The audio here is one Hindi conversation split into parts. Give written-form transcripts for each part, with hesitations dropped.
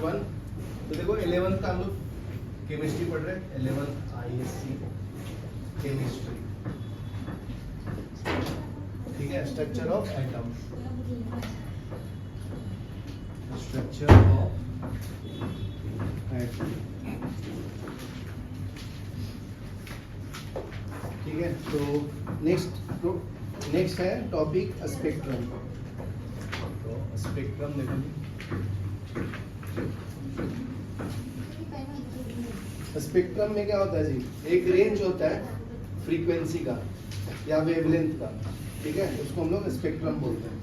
1। तो देखो 11th का हम लोग केमिस्ट्री पढ़ रहे हैं, 11th ISC केमिस्ट्री, ठीक है। Structure of atom, structure of atom, ठीक है। तो नेक्स्ट है टॉपिक स्पेक्ट्रम। तो स्पेक्ट्रम देखो, स्पेक्ट्रम में क्या होता है जी, एक रेंज होता है फ्रीक्वेंसी का या वेवलेंथ का, ठीक है, उसको हम लोग स्पेक्ट्रम बोलते हैं।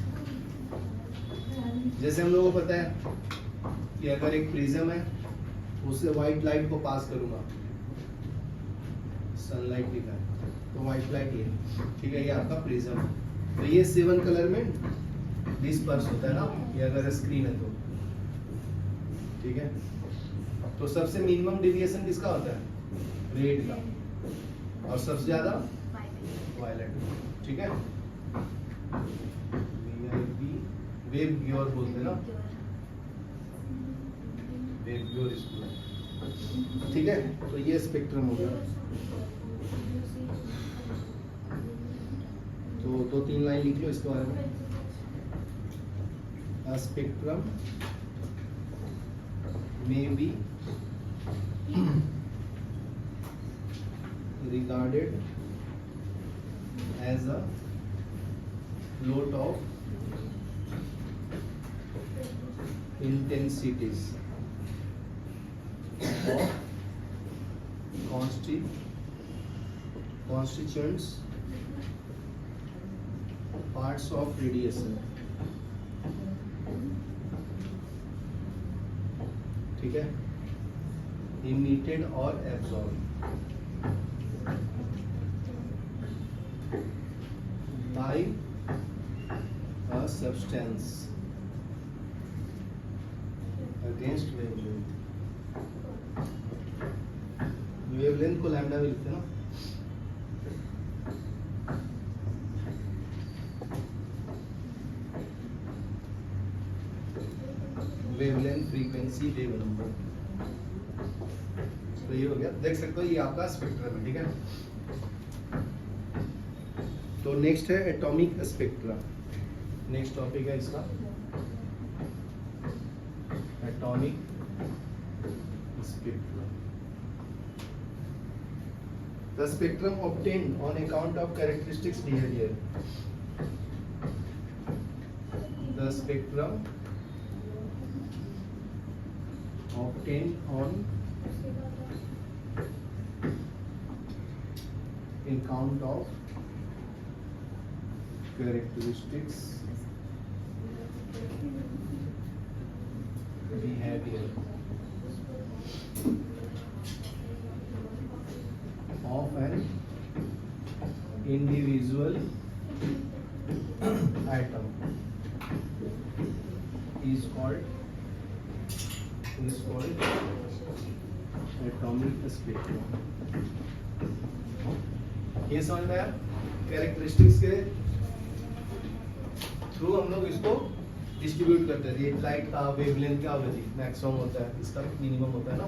जैसे हम लोगों को पता है कि अगर एक प्रिज्म है, उससे व्हाइट लाइट को पास करूंगा, सनलाइट लिखा है तो व्हाइट लाइट ये, ठीक है, ये आपका प्रिज्म है। तो ये 7 कलर में डिस्पर्स होता है ना, ये अगर स्क्रीन है तो, ठीक है। तो सबसे मिनिमम डेविएशन किसका होता है, रेड का, और सबसे ज्यादा वायलेट, ठीक है। वेव ग्योर बोलते हैं ना, वेव ग्योर इसको, ठीक है। तो ये स्पेक्ट्रम हो गया। तो 2-3 लाइन लिख लो इसके बारे में। A spectrum may be regarded as a lot of intensities of constituents parts of radiation, ठीक है, emitted or absorbed by a substance against wavelength। Wavelength को लैम्डा भी लिखते हैं ना। वेवलेंथ, फ्रीक्वेंसी, वेव नंबर, तो ये हो गया। देख सकते हो ये आपका स्पेक्ट्रम है, ठीक है। तो नेक्स्ट है एटॉमिक स्पेक्ट्रा। नेक्स्ट टॉपिक है इसका atomic spectra. The spectrum obtained on account of characteristics behavior. The spectrum obtained on account of characteristics behavior of an individual atom is called atomic spectrum। ये समझ में आया? कैरेक्टरिस्टिक्स के थ्रू हम लोग इसको डिस्ट्रीब्यूट करते हैं। एक लाइट का वेवलेंथ क्या होगा जी, मैक्सिमम होता है, इसका मिनिमम होता है ना,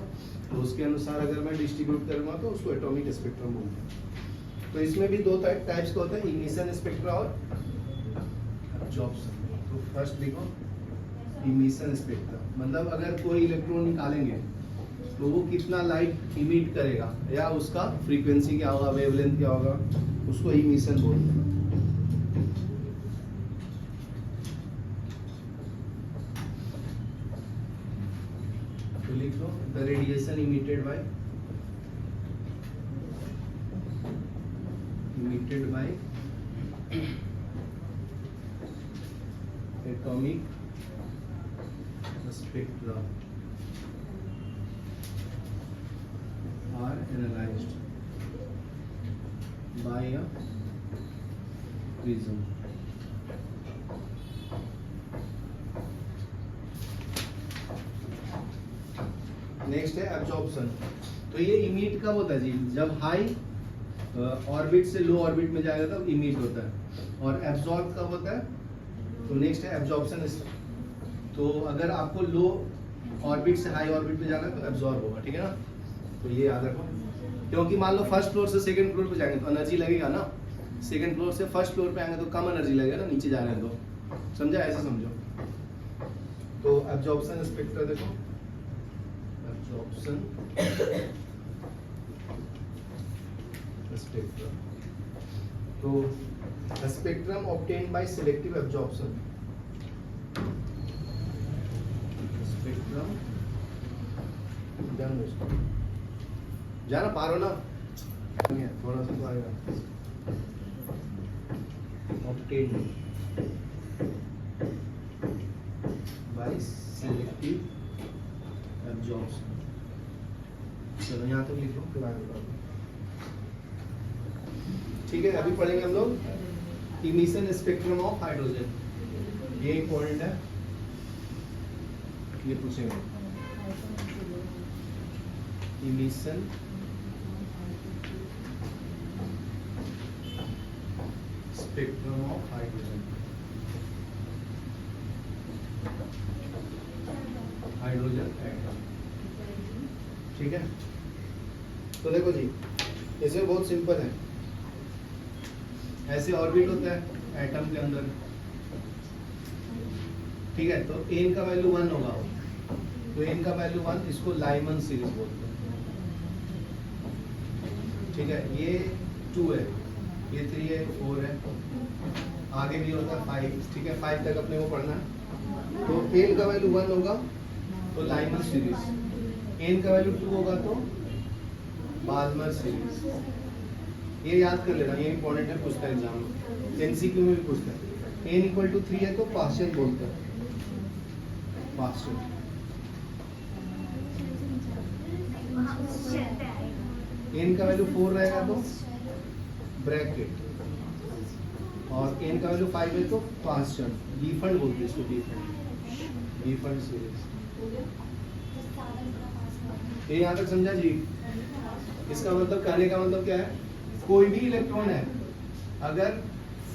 तो उसके अनुसार अगर मैं डिस्ट्रीब्यूट करूंगा तो उसको एटॉमिक स्पेक्ट्रम बोलते हैं। तो इसमें भी 2 टाइप्स का होता है, इमिशन स्पेक्ट्रा और एब्जॉर्प्शन। तो फर्स्ट देखो इमिशन स्पेक्ट्रा, मतलब अगर कोई इलेक्ट्रॉन निकालेंगे तो वो कितना लाइट इमिट करेगा या उसका फ्रीक्वेंसी क्या होगा, वेवलेंथ क्या होगा, उसको इमिशन बोलते हैं। तो लिख लो the radiation emitted by atomic spectra are analyzed by a prism। Next है एब्जॉर्प्शन। तो ये इमिट कब होता है जी, जब हाई ऑर्बिट से लो ऑर्बिट में जाएगा तब इमिट होता है। और एब्जॉर्ब कब होता है, तो नेक्स्ट है एब्जॉर्प्शन। तो अगर आपको लो ऑर्बिट से हाई ऑर्बिट पे जाना है तो एब्जॉर्ब होगा, ठीक है ना। तो ये याद रखो, क्योंकि मान लो फर्स्ट फ्लोर से सेकंड फ्लोर पे जाएंगे तो एनर्जी लगेगा ना, सेकंड फ्लोर से फर्स्ट फ्लोर पे आएंगे तो कम एनर्जी लगेगा ना नीचे जा रहे हैं तो, समझा, ऐसे समझो। तो एब्जॉर्प्शन स्पेक्ट्रा देखो, एब्जॉर्प्शन स्पेक्ट्रम, तो spectrum obtained by selective absorption, spectrum जाना पारो ना, थोड़ा सा तो आएगा, ऑब्टेन्ड बाय सिलेक्टिव एब्जॉर्प्शन। चलो यहाँ तक लिखो, फिर आगे बढ़ो। ठीक है, अभी पढ़ेंगे हम लोग इमिशन स्पेक्ट्रम ऑफ हाइड्रोजन, ये इंपॉर्टेंट है, ये पूछेंगे। Emission spectrum of hydrogen, hydrogen atom, ठीक है। तो देखो जी, इसमें बहुत सिंपल है, ऐसे ऑर्बिट होता है एटम के अंदर, ठीक है। तो एन का वैल्यू 1 होगा, तो एन का वैल्यू 1, इसको लाइमन सीरीज बोलते हैं, ठीक है। ये 2 है, ये 3 है, 4 है, आगे भी होता है 5, ठीक है, 5 तक अपने को पढ़ना है। तो एन का वैल्यू 1 होगा तो लाइमन सीरीज, एन का वैल्यू 2 होगा तो बाल्मर सीरीज, ये याद कर लेना, ये इंपॉर्टेंट है, पूछता है एग्जाम में, एमसीक्यू में भी पूछता है। एन इक्वल टू 3 है तो पास्चर बोलते हैं, पास्चर। एन का वैल्यू 4 रहेगा तो ब्रैकेट, और एन का वैल्यू 5 है तो पास्चर, डिफरेंट बोलते हैं इसको, डिफरेंट, डिफरेंट सीरीज। ये यहाँ तक समझा जी। इसका मतलब, कहने का मतलब क्या है, कोई भी इलेक्ट्रॉन है अगर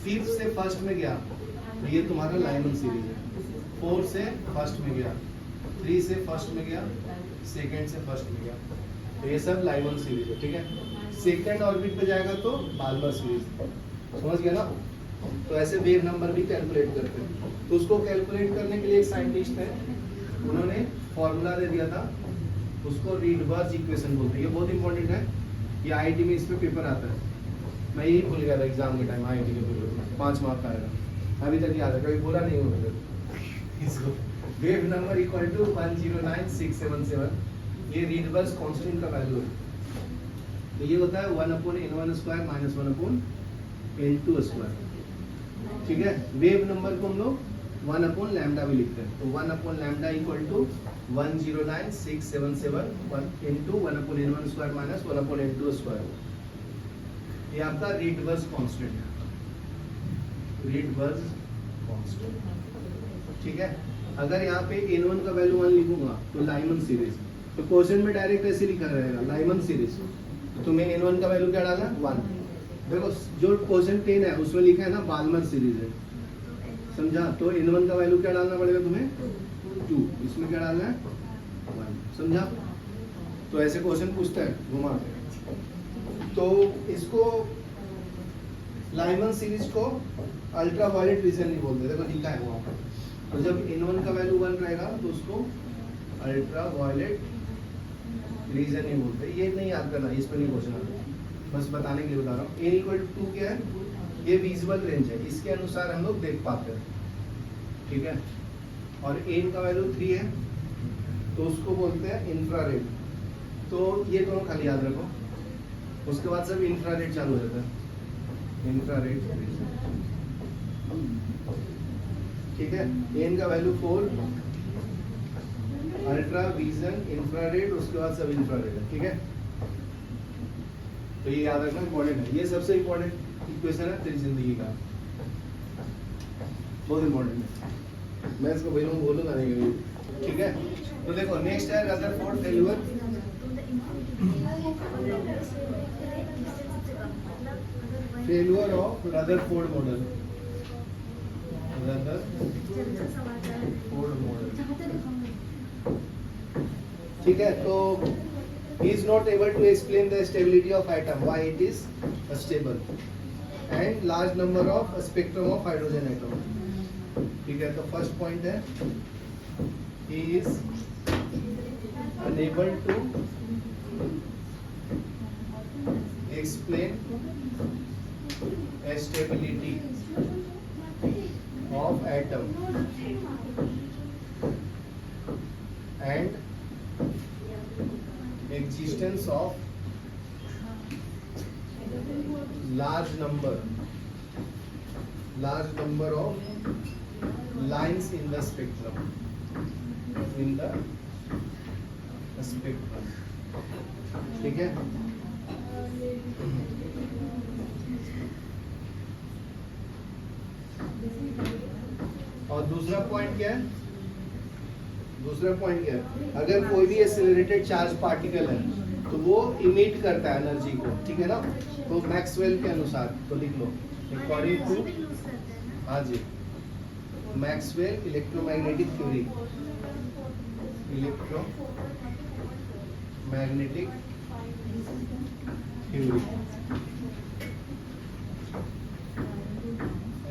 5 से फर्स्ट में गया तो ये तुम्हारा लाइमन सीरीज है, 4 से फर्स्ट में गया, 3 से फर्स्ट में गया, सेकंड से फर्स्ट में गया, तो ये सब लाइमन सीरीज है, ठीक है। सेकंड ऑर्बिट पे जाएगा तो बाल्मर सीरीज, समझ गया ना। तो ऐसे वेव नंबर भी कैलकुलेट करते हैं, तो उसको कैलकुलेट करने के लिए एक साइंटिस्ट है, उन्होंने फॉर्मूला दे दिया था, उसको रीडबर्ग इक्वेशन बोलते हैं, ये बहुत इंपॉर्टेंट है, ये आईआईटी में इस पे पेपर आता है, मैं यही भूल गया था एग्जाम के टाइम, आईआईटी के पेपर में 5 मार्क का आएगा, अभी तक याद है, कभी बोला नहीं होगा इसको। वेव नंबर इक्वल टू 109677, ये रीडबर्ग कांस्टेंट का वैल्यू है, तो ये होता है 1/n1 square minus 1/n2 square, ठीक है। वेव नंबर को हम लोग 1/λ भी लिखते हैं, तो 1/λ equal to 109677 into 1/n1 square minus 1/n2 square, ये आपका रीडबर्ग कांस्टेंट है, रीडबर्ग कांस्टेंट, ठीक है। अगर यहाँ पे n1 का वैल्यू 1 लिखूंगा तो लाइमन सीरीज, तो क्वेश्चन में डायरेक्ट ऐसे लिखा रहेगा लाइमन सीरीज, तो तुम्हें n1 का वैल्यू क्या डाला 1, देखो जो क्वेश्चन 10 है उसमें लिखा है ना बाल्मर सीरीज है, समझा। तो n1 का वैल्यू क्या डालना पड़ेगा तुम्हें 2, इसमें क्या डालना है 1, समझा। तो ऐसे क्वेश्चन पूछता है घुमा के, तो इसको लाइमन सीरीज को अल्ट्रा वायलेट रीजन नहीं बोलते, देखो लिखा है वहाँ पर। तो जब n1 का वैल्यू 1 रहेगा तो उसको अल्ट्रा वायलेट रीजन नहीं बोलते, ये नहीं याद करना, इस पर नहीं क्वेश्चन आता, बस बताने के लिए बता रहा हूँ। n इक्वल टू 2 क्या है, ये विजिबल रेंज है, इसके अनुसार हम लोग देख पाते हैं, ठीक है। और n का वैल्यू 3 है तो उसको बोलते हैं इंफ्रारेड, तो ये दोनों खाली याद रखो, उसके बाद सब इंफ्रारेड चालू हो जाता है, इंफ्रारेड, ठीक है। n का वैल्यू 4, अल्ट्रा विजन इंफ्रारेड, उसके बाद सब इंफ्रारेड है, ठीक है। तो ये याद रखना इंपॉर्टेंट है, ये सबसे इंपॉर्टेंट इक्वेशन है तेरी जिंदगी का, बहुत इंपॉर्टेंट है, मैं इसको बोलूंगा नहीं कभी, ठीक है। तो देखो नेक्स्ट है Rutherford failure, failure of Rutherford model, Rutherford model, ठीक है, तो he is not able to explain the stability of atom, why it is stable, and large number of spectrum of hydrogen atom. ठीक है, तो फर्स्ट पॉइंट है he is unable to explain stability of atom and existence of large number of lines in the spectrum, ठीक है। और दूसरा पॉइंट क्या है, अगर कोई भी एक्सेलरेटेड चार्ज पार्टिकल है तो वो इमिट करता है एनर्जी को, ठीक है ना। तो मैक्सवेल के अनुसार तो लिख लो, अकॉर्डिंग टू, हाँ जी, Maxwell electromagnetic theory,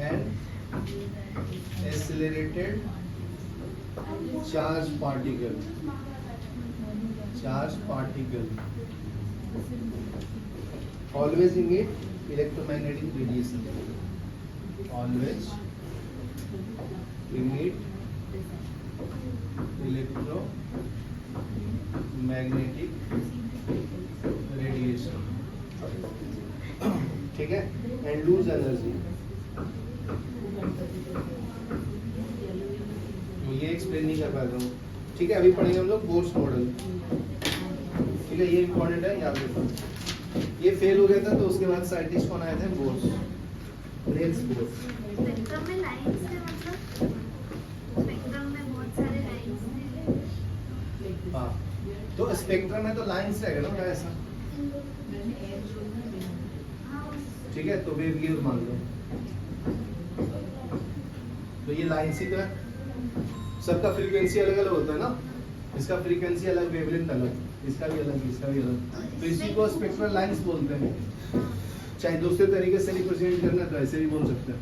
and accelerated charge particle always emit electromagnetic radiation, always emit electromagnetic radiation, ठीक है, and lose energy। ये एक्सप्लेन नहीं कर पाता हूँ, ठीक है। अभी पढ़ेंगे हम लोग बोर्स मॉडल, ठीक है, ये इंपॉर्टेंट है, याद रखो। ये फेल हो गया था तो उसके बाद साइंटिस्ट कौन आए थे, बोर्स, निल्स बोर्स। स्पेक्ट्रम में लाइंस थे, मतलब स्पेक्ट्रम में बहुत सारे लाइंस थे। हाँ, तो स्पेक्ट्रम में तो लाइंस रहेगा ना ऐसा, ठीक है। तो वेवलेंथ मान लो, तो ये लाइंस ही तो है, सबका फ्रीक्वेंसी अलग अलग होता है ना, इसका फ्रीक्वेंसी अलग, वेवलेंथ अलग, इसका भी अलग, इसका भी अलग, तो इसी को स्पेक्ट्रल लाइंस बोलते हैं। चाहे दूसरे तरीके से रिप्रेजेंट करना तो ऐसे भी बोल सकते हैं।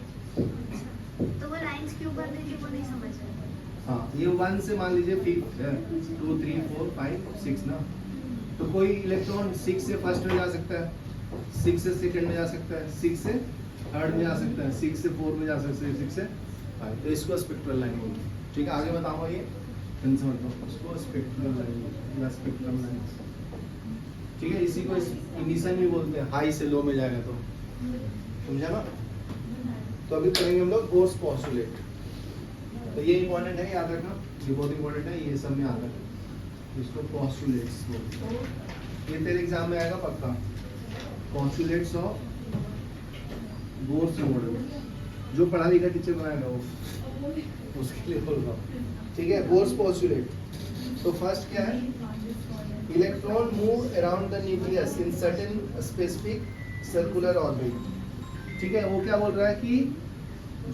तो वो लाइंस क्यों करते थे, वो नहीं समझ रहे। हाँ, ये 1 से मान लीजिए 5 है, 2 3 4 5 6 ना, तो कोई इलेक्ट्रॉन 6 से फर्स्ट में जा सकता है, 6 से सेकंड में जा सकता है, 6 से थर्ड में जा सकता है, 6 से 4 में जा सकता है, 6 से 5, तो इसको स्पेक्ट्रल लाइन बोलते हैं, ठीक है। आगे बताऊंगा ये इसको स्पेक्ट्रल लाइन या स्पेक्ट्रम लाइन, ठीक है। इसी को इमिशन भी बोलते हैं, हाई से लो में जाएगा तो, समझा ना। तो अभी करेंगे हम लोग बोर्स पोस्टुलेट, तो ये इंपॉर्टेंट है, याद रखना, ये बहुत इंपॉर्टेंट है, ये सब में याद रखना, इसको पोस्टुलेट्स बोलते हैं। ये तेरे एग्जाम में आएगा पक्का, पोस्टुलेट्स ऑफ बोर्स मॉडल, जो पढ़ा लिखा टीचर बनाएगा वो, उसके लिए बोल रहा हूँ, ठीक है। बोर्स पोस्टुलेट, तो फर्स्ट क्या है, electron move around the nucleus in certain specific circular orbit, ठीक है। वो क्या बोल रहा है कि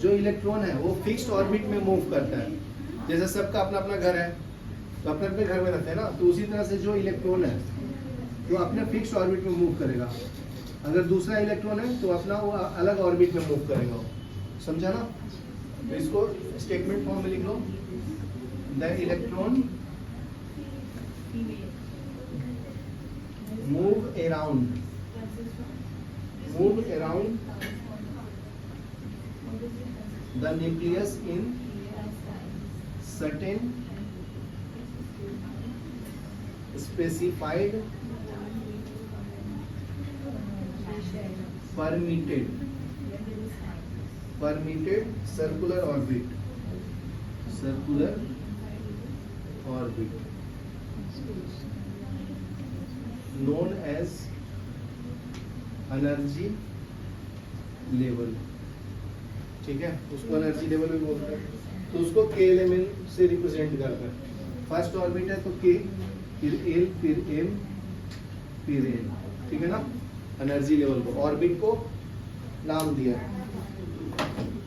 जो इलेक्ट्रॉन है वो फिक्स्ड ऑर्बिट में मूव करता है, जैसे सबका अपना अपना घर है तो अपने अपने घर में रहते हैं ना, तो उसी तरह से जो इलेक्ट्रॉन है वो अपने फिक्स्ड ऑर्बिट में मूव करेगा, अगर दूसरा इलेक्ट्रॉन है तो अपना वो अलग ऑर्बिट में मूव करेगा, समझा ना। तो इसको स्टेटमेंट फॉर्म में लिख लो, the electron move around the nucleus in certain specified permitted circular orbit known as energy level, ठीक है। उसको एनर्जी लेवल भी बोलते हैं, तो उसको के एलिमेंट से रिप्रेजेंट करते हैं। फर्स्ट ऑर्बिट है तो के, फिर एल, फिर एम, फिर एन, ठीक है ना। एनर्जी लेवल को, ऑर्बिट को नाम दिया,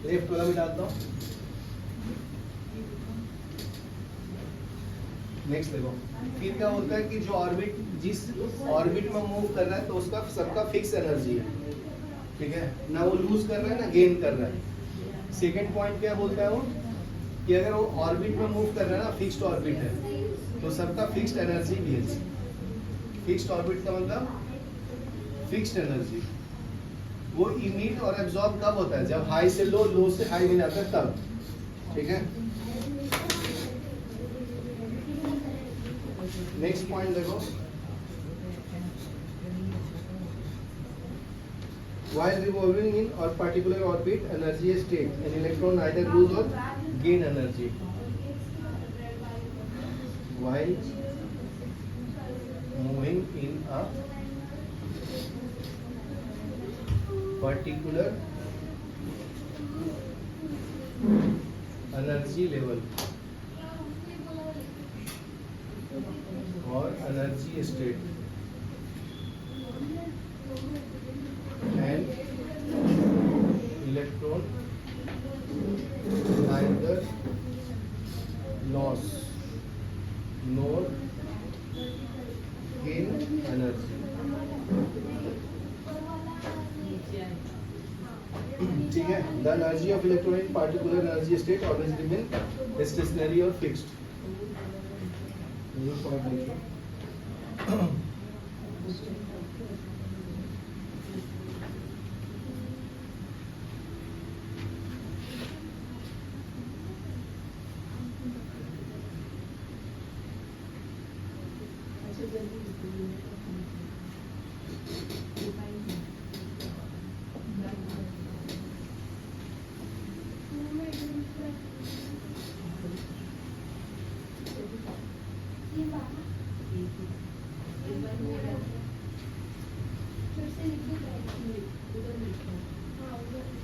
लेफ्ट वाला भी डालता हूँ। नेक्स्ट देखो, फिर क्या होता है कि जो ऑर्बिट जिस ऑर्बिट में मूव कर रहा है तो उसका सबका फिक्स एनर्जी है, ठीक है ना, वो लूज कर रहा है ना गेन कर रहा है। सेकंड पॉइंट क्या बोलता है वो कि अगर वो ऑर्बिट में मूव कर रहा है ना, फिक्स्ड ऑर्बिट है तो सबका फिक्स्ड एनर्जी भी है। फिक्स्ड ऑर्बिट का मतलब फिक्स्ड एनर्जी, वो इमिट और एब्जॉर्ब कब होता है, जब हाई से लो, लो से हाई में जाता है तब, ठीक है। नेक्स्ट पॉइंट देखो, while revolving in or particular orbit energy state an electron neither lose or gain energy while moving in a particular energy level or energy state and electron neither loss nor gain energy, ठीक है। The energy of electron in particular energy state always remain stationary or fixed। ये point देखिए,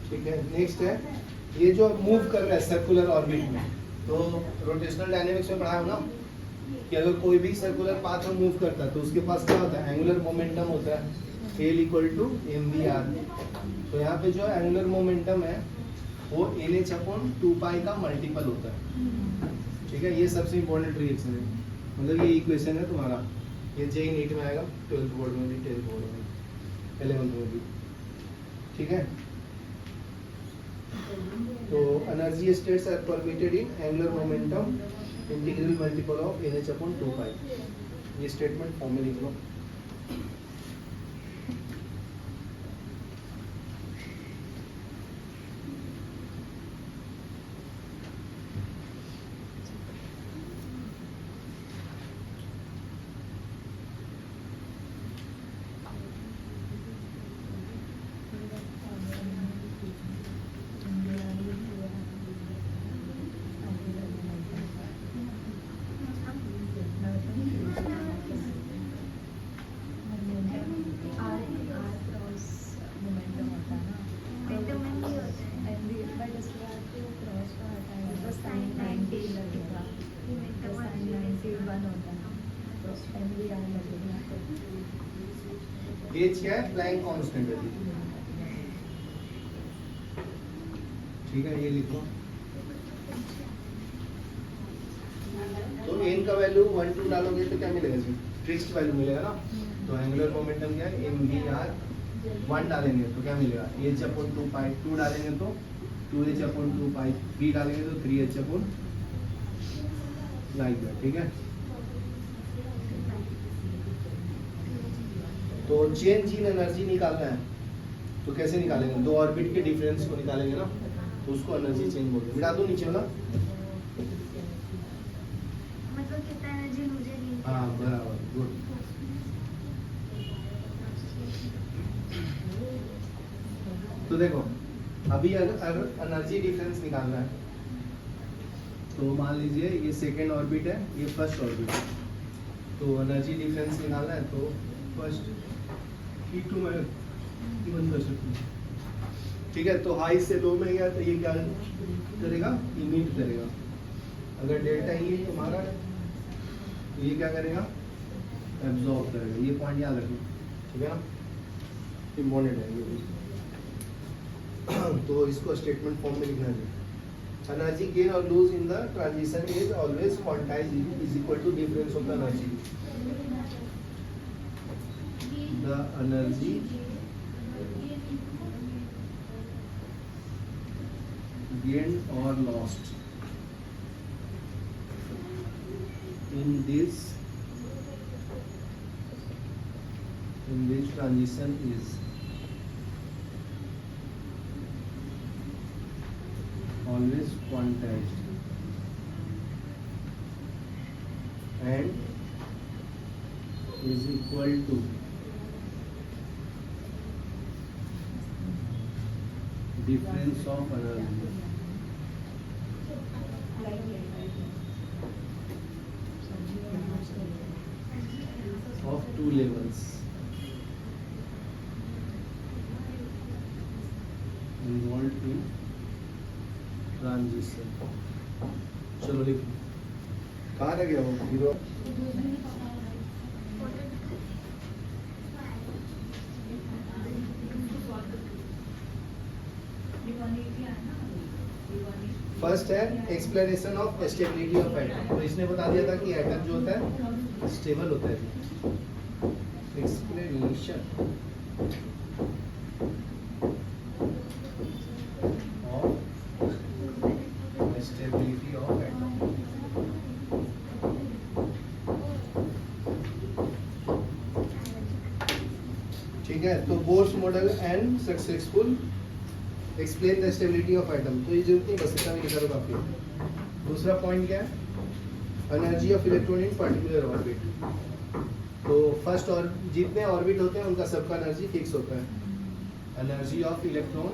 ठीक है। नेक्स्ट है, ये जो मूव कर रहा है सर्कुलर ऑर्बिट में, तो रोटेशनल डायनेमिक्स में पढ़ा है ना कि अगर कोई भी सर्कुलर पाथ में मूव करता है तो उसके पास क्या होता है, एंगुलर मोमेंटम होता है, L इक्वल टू mvr। तो यहाँ पे जो एंगुलर मोमेंटम है वो NH अपॉन 2 का मल्टीपल होता है, ठीक है। ये सबसे इम्पोर्टेंट रिएक्शन है, मतलब ये इक्वेशन है तुम्हारा, ये JEE नीट में आएगा, 12th बोर्ड में भी, 10th बोर्ड में, 11th में भी, ठीक है। तो energy states are permitted in angular momentum integral multiple of NH upon 2 ये स्टेटमेंट फॉर्म में लिख लो। H क्या है, प्लैंक कांस्टेंट है, ठीक है, ये लिखो। तो n का वैल्यू 1 2 डालोगे तो क्या मिलेगा जी, फिक्स्ड वैल्यू मिलेगा ना। तो एंगुलर मोमेंटम क्या है, mvr 1 डालेंगे तो क्या मिलेगा, h अपॉन 2 पाई, 2 डालेंगे तो 2h अपॉन 2 पाई, 3 डालेंगे तो 3h अपॉन लाइक दैट, ठीक है। तो चेंज इन एनर्जी निकालना है तो कैसे निकालेंगे, दो ऑर्बिट के डिफरेंस को निकालेंगे ना, तो उसको एनर्जी चेंज बोलते हैं। मिटा दो नीचे वाला, मतलब कितना एनर्जी मुझे नहीं, हाँ बराबर, गुड। तो देखो अभी अगर एनर्जी डिफरेंस निकालना है तो मान लीजिए ये सेकेंड ऑर्बिट है, ये फर्स्ट ऑर्बिट है, तो एनर्जी डिफरेंस निकालना है तो फर्स्ट E2 में बंद कर सकते हैं, ठीक है। तो हाई से लो में गया तो ये क्या करेगा, इमिट करेगा। अगर डेल्टा ई तुम्हारा है तो ये क्या करेगा, एब्जॉर्ब करेगा। ये पॉइंट याद रखना, ठीक है ना, इम्पोर्टेंट है ये। तो इसको स्टेटमेंट फॉर्म में लिखना है। एनर्जी गेन और lose in the transition is always quantize is equal to difference of the energy. The energy gained or lost in this transition is always quantized and is equal to difference of energy of two levels involved in transition. चलो लिखो. कहाँ रह गया वो हीरो? फर्स्ट है explanation of stability of atom. तो इसने बता दिया था कि एटम जो होता है स्टेबल होता है. Explanation stability of atom. ठीक है, तो Bohr's model and successful explain the stability of atom. तो ये जरूरत नहीं, बस इतना भी लिखा तो काफी है. दूसरा पॉइंट क्या है? Energy of electron in particular orbit. तो फर्स्ट और जितने ऑर्बिट होते हैं उनका सबका एनर्जी फिक्स होता है. Energy of electron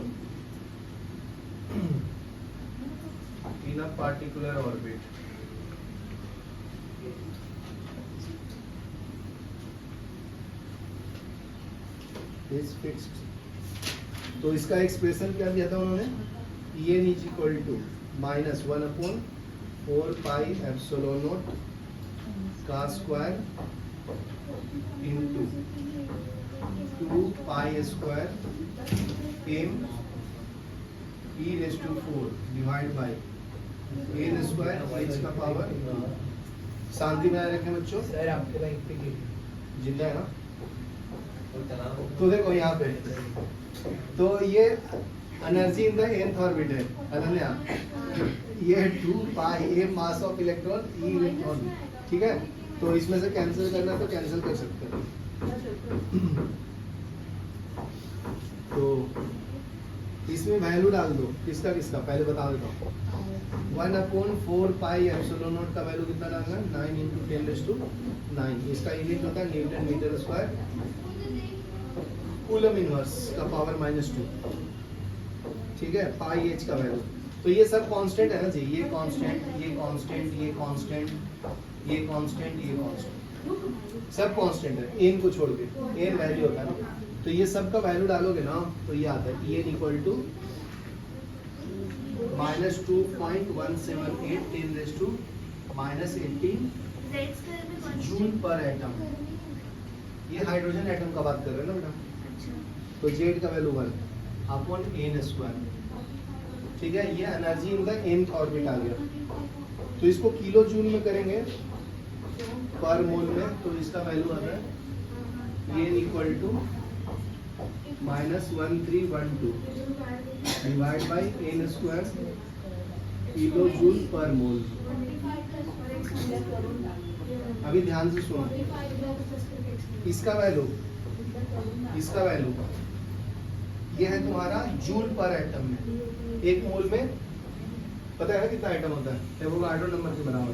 in a particular orbit is fixed. तो इसका एक्सप्रेशन क्या दिया था उन्होंने? En is equal to -1/4πε0 का square into 2π² m e⁴ divide by a² h का पावर. शांति में रखें बच्चों. सर आपके बाइक पे जिंदा है ना? तो देखो यहाँ पे, तो ये energy in the nth orbit है अनन्या. ये 2π a mass of electron e electron. ठीक है, तो इसमें से कैंसिल करना तो कैंसिल कर सकते हैं. तो इसमें वैल्यू डाल दो. किसका किसका पहले बता देता हूँ. 1/4πε0 का वैल्यू कितना डालना है? 9 × 10⁹ इसका यूनिट होता है newton metre square. Coulomb inverse का पावर -2. ठीक है, πh का वैल्यू. तो ये सब कांस्टेंट है ना जी. ये कांस्टेंट, ये कांस्टेंट, ये कांस्टेंट, ये कांस्टेंट, ये कांस्टेंट, सब कांस्टेंट है n को छोड़ के. n वैल्यू होता है ना. तो ये सब का वैल्यू डालोगे ना तो ये आता है En equal to -2.178 10⁻18 joule per atom. ये हाइड्रोजन एटम का बात कर रहे हैं ना बेटा. तो Z का वैल्यू 1/n². ठीक है, ये energy in the nth orbit आ गया. तो इसको किलो जूल में करेंगे पर मोल में. तो इसका वैल्यू आता है En equal to -1312 divide by n² kilojoule पर मोल. अभी ध्यान से सुनो. इसका वैल्यू ये है तुम्हारा जूल पर एटम में. एक मोल में पता है ना कितना एटम होता है? एवोगाड्रो नंबर के बराबर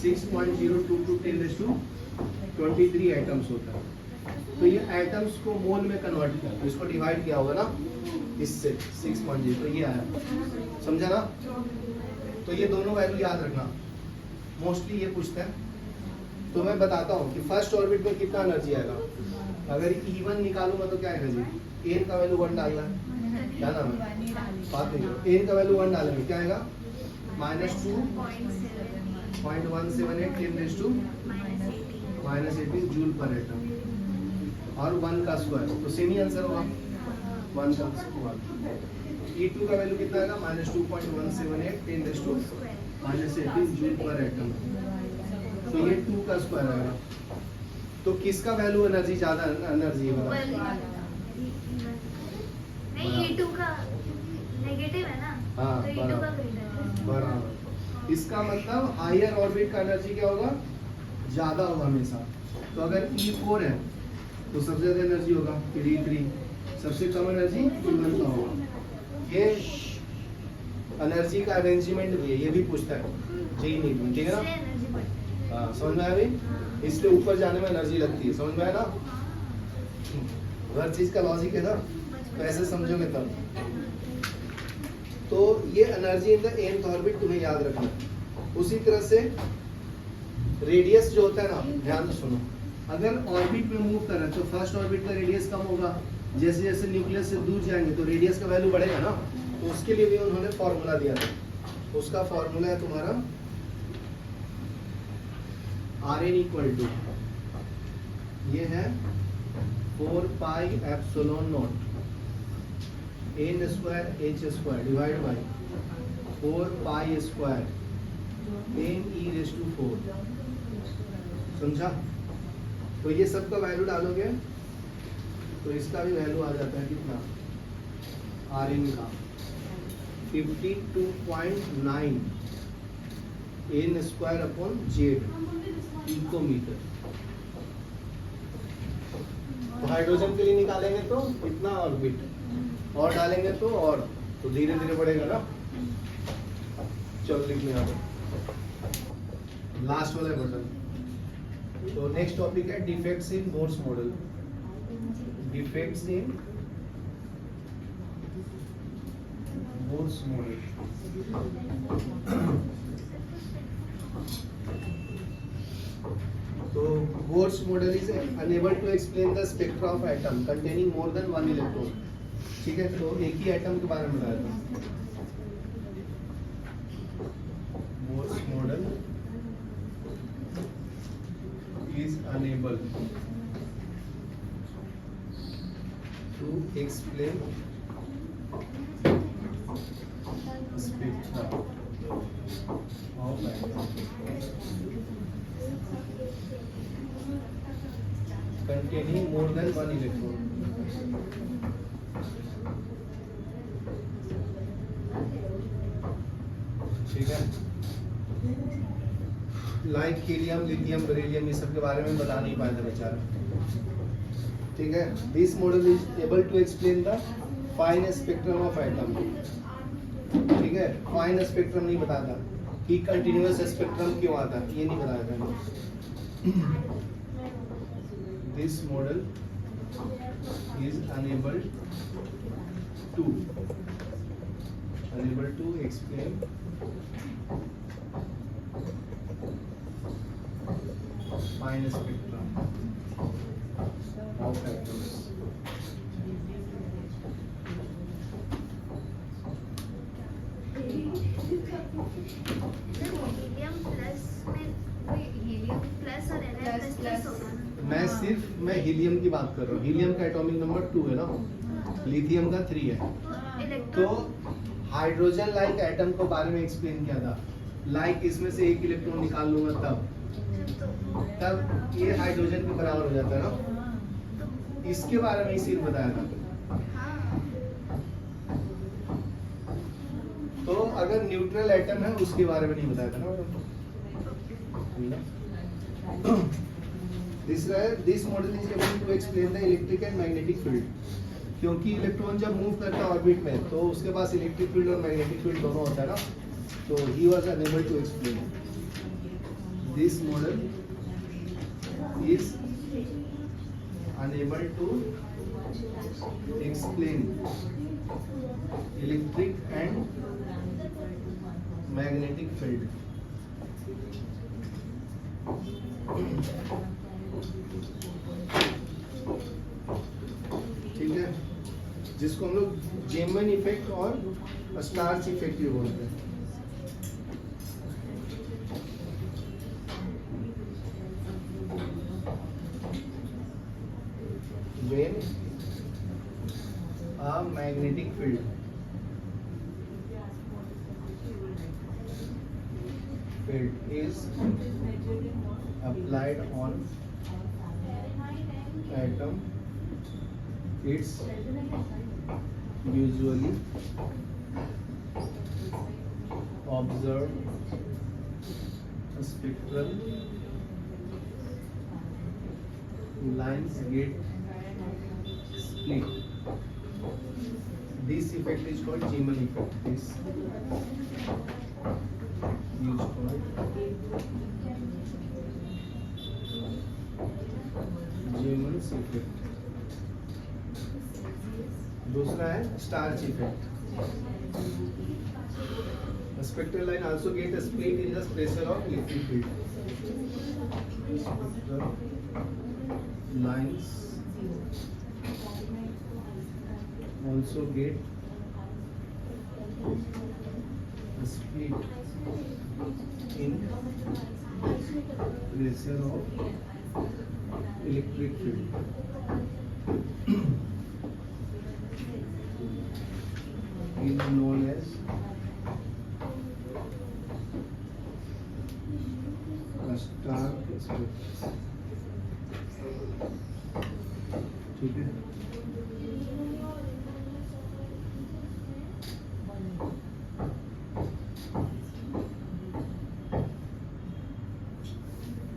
6.022 10⁻23 एटम्स होता है. तो ये एटम्स को मोल में कन्वर्ट किया, तो इसको डिवाइड किया होगा ना इससे 6.0, तो ये आया. समझा ना? तो ये दोनों वैल्यू याद रखना, मोस्टली ये पूछता है. तो मैं बताता हूँ कि फर्स्ट ऑर्बिट में कितना एनर्जी आएगा. अगर E1 निकालूंगा तो क्या आएगा जी? n का वैल्यू 1 डालना है. क्या नाम है? बात नहीं करो. n का वैल्यू 1 डालेंगे क्या आएगा? -2.178 10⁻18 जूल पर एटम और 1 का स्क्वायर. तो सेम ही आंसर होगा 1 का स्क्वायर. E2 का वैल्यू कितना आएगा -2.178 10⁻⁻18 जूल पर एटम। तो ये 2 का स्क्वायर आएगा। तो किसका वैल्यू एनर्जी ज्यादा एनर्जी है बताओ? नहीं E2 का नेगेटिव है ना, हाँ, तो E2 का ग्रेटर है। बराबर। इसका मतलब हायर ऑर्बिट का एनर्जी क्या होगा? ज्यादा होगा हमेशा। तो अगर E4 है तो सबसे ज्यादा एनर्जी होगा, फिर E3 सबसे कम एनर्जी E1 का होगा। ये एनर्जी का अरेंजमेंट भी है, ये भी पूछता है जी नहीं, ठीक है ना? इससे एनर्जी बढ़ती है। हाँ, समझ में आया भाई? इसलिए ऊपर जाने में एनर्जी लगती है, समझ में आया ना? हर चीज का लॉजिक है ना, तो ऐसे समझोगे तब। तो ये energy in the nth orbit तुम्हें याद रखना है। उसी तरह से रेडियस जो होता है ना, ध्यान से सुनो, अगर ऑर्बिट में मूव कर रहे हैं तो फर्स्ट ऑर्बिट का रेडियस कम होगा, जैसे जैसे न्यूक्लियस से दूर जाएंगे तो रेडियस का वैल्यू बढ़ेगा ना। तो उसके लिए भी उन्होंने फॉर्मूला दिया था, उसका फॉर्मूला है तुम्हारा Rn इक्वल टू, ये है 4 pi epsilon naught n square h square divide by 4 pi square n e raise to 4। समझा? तो ये सब का वैल्यू डालोगे तो इसका भी वैल्यू आ जाता है कितना? Rn का 52.9 n स्क्वायर अपॉन z इकोमीटर। तो हाइड्रोजन के लिए निकालेंगे तो इतना ऑर्बिट, और डालेंगे तो और, तो धीरे धीरे बढ़ेगा ना। चलो लिख लिया लास्ट वाला बटन। तो नेक्स्ट टॉपिक है defects in Bohr's model. Defects in Bohr's model. तो Bohr's model is unable to explain the spectra of atom containing more than 1 electron. ठीक है, तो एक ही एटम के बारे में बताया था। Bohr's model is unable to explain spectra of atom containing more than 1 electron. ठीक है, लाइक हीलियम, लिथियम, बेरिलियम, ये सब के बारे में बता नहीं पाया था बेचारा। ठीक है, this model is able to explain the fine spectrum of atom. ठीक है, फाइन स्पेक्ट्रम नहीं बताता कि कंटिन्यूअस स्पेक्ट्रम क्यों आता है, ये नहीं बताया था। This model is unable to explain fine spectrum of atoms. मैं हीलियम की बात कर रहा हूँ। हीलियम का एटॉमिक नंबर 2 है ना, लिथियम का 3 है। तो हाइड्रोजन लाइक एटम को बारे में एक्सप्लेन किया था, लाइक इसमें से एक इलेक्ट्रॉन निकाल लूंगा तब ये हाइड्रोजन के बराबर हो जाता है ना। इसके बारे में इसी बताया था। तो अगर न्यूट्रल एटम है उसके बारे में नहीं बताया था ना। This model is able to explain the electric and magnetic field, क्योंकि इलेक्ट्रॉन जब मूव करता है ऑर्बिट में तो उसके पास इलेक्ट्रिक फील्ड और मैग्नेटिक फील्ड दोनों होता है ना। तो he was unable to explain. This model is unable to explain electric and magnetic field. ठीक है, जिसको हम लोग जेमन इफेक्ट और स्टार्च इफेक्ट भी बोलते हैं। When a magnetic field light on atom, it's usually observed a spectral lines get split. This effect is called Zeeman effect. This is called Zeeman's effect. दूसरा है starch effect. The spectral line also get a split in the pressure of electric field. Spectral lines also get a split in pressure of electric field. Is known as a Stark effect. ठीक है.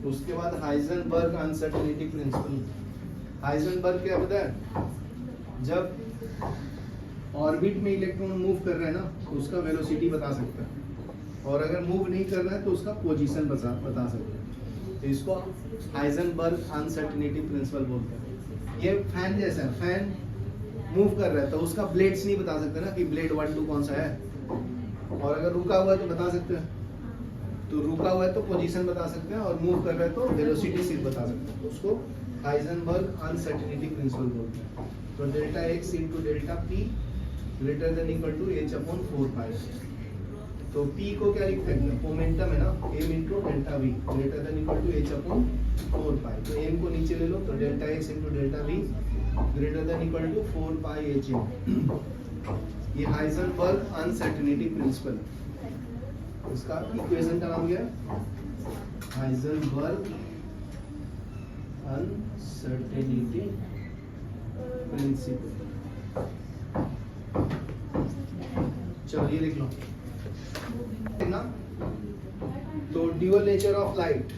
उसके बाद हाइजेनबर्ग अनसर्टेनिटी प्रिंसिपल. हाइजेनबर्ग क्या बताया? जब ऑर्बिट में इलेक्ट्रॉन मूव कर रहे हैं ना तो उसका वेलोसिटी बता सकता है, और अगर मूव नहीं कर रहा है तो उसका पोजीशन बता सकता है. तो इसको हाइजेनबर्ग अनसर्टेनिटी प्रिंसिपल बोलते हैं. ये फैन जैसा है, फैन मूव कर रहा है तो उसका ब्लेड्स नहीं बता सकते ना कि ब्लेड 1 2 कौन सा है, और अगर रुका हुआ है तो बता सकते हैं. तो रुका हुआ है तो पोजीशन बता सकते हैं, और मूव कर रहा है तो वेलोसिटी सिर्फ बता सकते हैं. उसको हाइजेनबर्ग अनसर्टेनिटी प्रिंसिपल बोलते हैं. तो delta x into delta p greater than equal to h upon 4 pi. तो पी को क्या लिखते हैं? मोमेंटम है ना, m into delta v greater than equal to h upon 4 pi. तो एम को नीचे ले लो तो delta x into delta v greater than equal to 4 pi h m. ये हाइजेनबर्ग अनसर्टेनिटी प्रिंसिपल. इसका इक्वेशन का नाम क्या है? Heisenberg uncertainty principal. चलो ये लिख लो ना. तो ड्यूअल नेचर ऑफ लाइट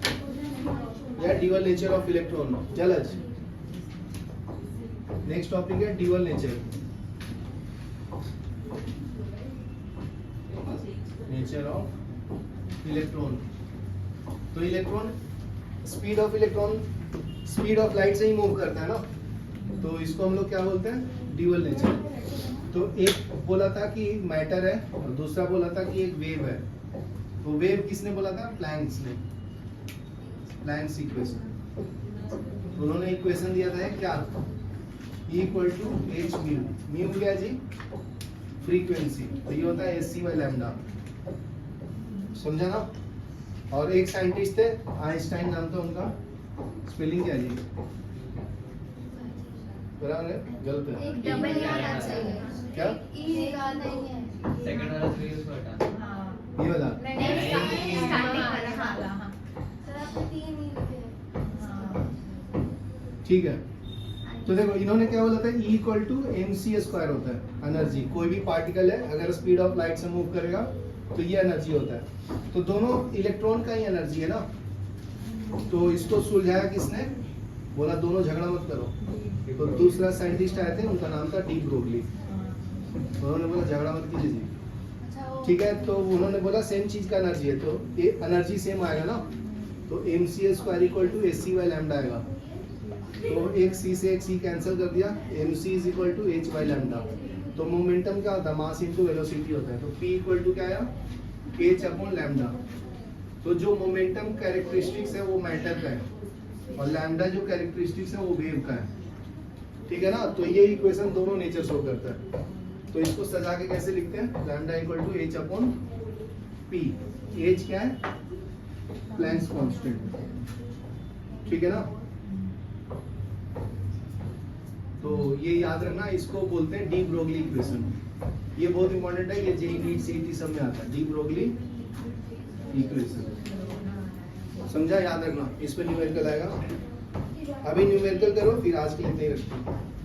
या dual nature of electron. Jalaj. Next topic है dual nature. Nature of electron. तो इलेक्ट्रॉन स्पीड ऑफ लाइट से ही मूव करता है ना, तो इसको हम लोग क्या बोलते हैं? Dual nature. तो एक बोला था कि मैटर है और दूसरा बोला था कि एक वेव है. तो वेव किसने बोला था? प्लैंक्स ने. Planks equation. उन्होंने इक्वेशन दिया था क्या? E equal to h mu. Mu क्या जी? फ्रीक्वेंसी. तो ये होता है एससी बाई लैम्डा. समझा ना? और एक साइंटिस्ट थे आइंस्टाइन नाम था उनका. स्पेलिंग क्या जी? बराबर है? गलत है. एक डबल ई आना चाहिए. क्या? ई का नहीं है. सेकंड वाला थ्री उसको हटा. ये वाला. स्टार्टिंग वाला. हां सर आपने 3 ई लिखे. ठीक है. तो देखो इन्होंने क्या बोला था? E इक्वल टू mc² होता है एनर्जी. कोई भी पार्टिकल है अगर स्पीड ऑफ लाइट से मूव करेगा तो ये एनर्जी होता है. तो दोनों इलेक्ट्रॉन का ही एनर्जी है ना. तो इसको सुलझाया किसने? बोला दोनों झगड़ा मत करो. तो दूसरा साइंटिस्ट आए थे, उनका नाम था डी ब्रोगली. उन्होंने बोला झगड़ा मत कीजिए जी. ठीक है. तो उन्होंने बोला सेम चीज का एनर्जी है तो ये एनर्जी सेम आएगा ना. तो mc² equal to h c by lambda आएगा. तो एक c से एक c कैंसिल कर दिया. mc is equal to h by lambda. तो मोमेंटम क्या होता है? मास इनटू वेलोसिटी होता है. तो p इक्वल टू क्या आया? h upon lambda. तो जो मोमेंटम कैरेक्टरिस्टिक्स है वो मैटर का है, और लैम्डा जो कैरेक्टरिस्टिक्स है वो वेव का है. ठीक है ना. तो ये इक्वेशन दोनों नेचर शो करता है. तो इसको सजा के कैसे लिखते हैं? Lambda equal to h upon p. h क्या है? Planck's constant. ठीक है ना. तो ये याद रखना, इसको बोलते हैं डी ब्रोगली इक्वेशन. ये बहुत इंपॉर्टेंट है. ये जेईई नीट सीईटी सब में आता है. De Broglie equation. समझा, याद रखना, इस पे न्यूमेरिकल आएगा। अभी न्यूमेरिकल करो, फिर आज के लिए इतना ही रखते हैं।